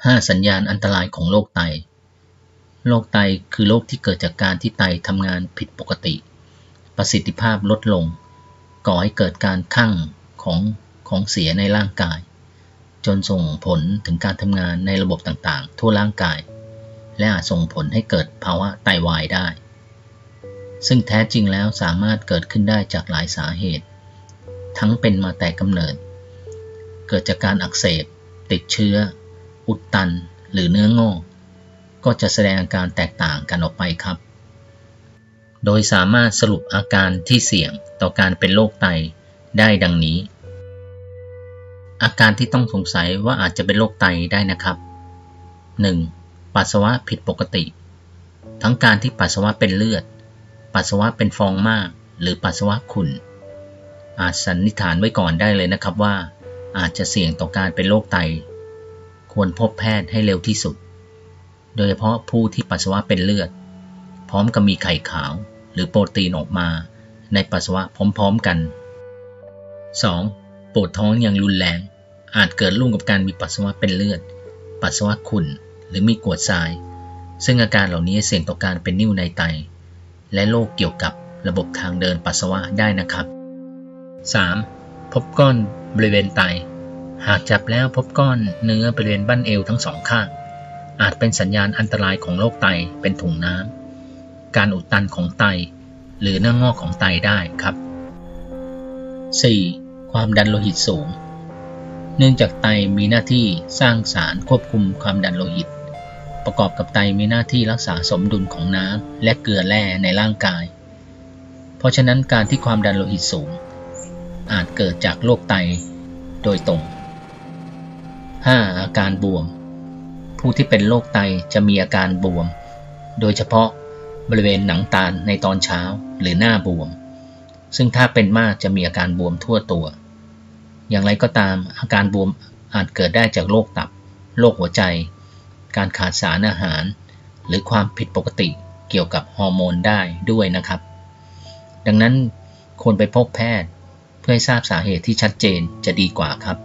5. สัญญาณอันตรายของโรคไตโรคไตคือโรคที่เกิดจากการที่ไตทำงานผิดปกติประสิทธิภาพลดลงก่อให้เกิดการคั่งของเสียในร่างกายจนส่งผลถึงการทำงานในระบบต่างๆทั่วร่างกายและอาจส่งผลให้เกิดภาวะไตวายได้ซึ่งแท้จริงแล้วสามารถเกิดขึ้นได้จากหลายสาเหตุทั้งเป็นมาแต่กำเนิดเกิดจากการอักเสบติดเชื้ออุดตันหรือเนื้องอกก็จะแสดงอาการแตกต่างกันออกไปครับโดยสามารถสรุปอาการที่เสี่ยงต่อการเป็นโรคไตได้ดังนี้อาการที่ต้องสงสัยว่าอาจจะเป็นโรคไตได้นะครับ 1. ปัสสาวะผิดปกติทั้งการที่ปัสสาวะเป็นเลือดปัสสาวะเป็นฟองมากหรือปัสสาวะขุ่นอาจสันนิษฐานไว้ก่อนได้เลยนะครับว่าอาจจะเสี่ยงต่อการเป็นโรคไตควรพบแพทย์ให้เร็วที่สุดโดยเฉพาะผู้ที่ปัสสาวะเป็นเลือดพร้อมกับมีไข่ขาวหรือโปรตีนออกมาในปัสสาวะพร้อมๆกัน 2. ปวดท้องอย่างรุนแรงอาจเกิดร่วมกับการมีปัสสาวะเป็นเลือดปัสสาวะขุ่นหรือมีกรวดทรายซึ่งอาการเหล่านี้เสี่ยงต่อการเป็นนิ่วในไตและโรคเกี่ยวกับระบบทางเดินปัสสาวะได้นะครับ 3. พบก้อนบริเวณไตหากจับแล้วพบก้อนเนื้อบริเวณบั้นเอวทั้งสองข้างอาจเป็นสัญญาณอันตรายของโรคไตเป็นถุงน้ำการอุดตันของไตหรือเนื้องอกของไตได้ครับ 4. ความดันโลหิตสูงเนื่องจากไตมีหน้าที่สร้างสารควบคุมความดันโลหิตประกอบกับไตมีหน้าที่รักษาสมดุลของน้ำและเกลือแร่ในร่างกายเพราะฉะนั้นการที่ความดันโลหิตสูงอาจเกิดจากโรคไตโดยตรง 5. อาการบวมผู้ที่เป็นโรคไตจะมีอาการบวมโดยเฉพาะบริเวณหนังตาในตอนเช้าหรือหน้าบวมซึ่งถ้าเป็นมากจะมีอาการบวมทั่วตัวอย่างไรก็ตามอาการบวมอาจเกิดได้จากโรคตับโรคหัวใจการขาดสารอาหารหรือความผิดปกติเกี่ยวกับฮอร์โมนได้ด้วยนะครับดังนั้นควรไปพบแพทย์เพื่อให้ทราบสาเหตุที่ชัดเจนจะดีกว่าครับ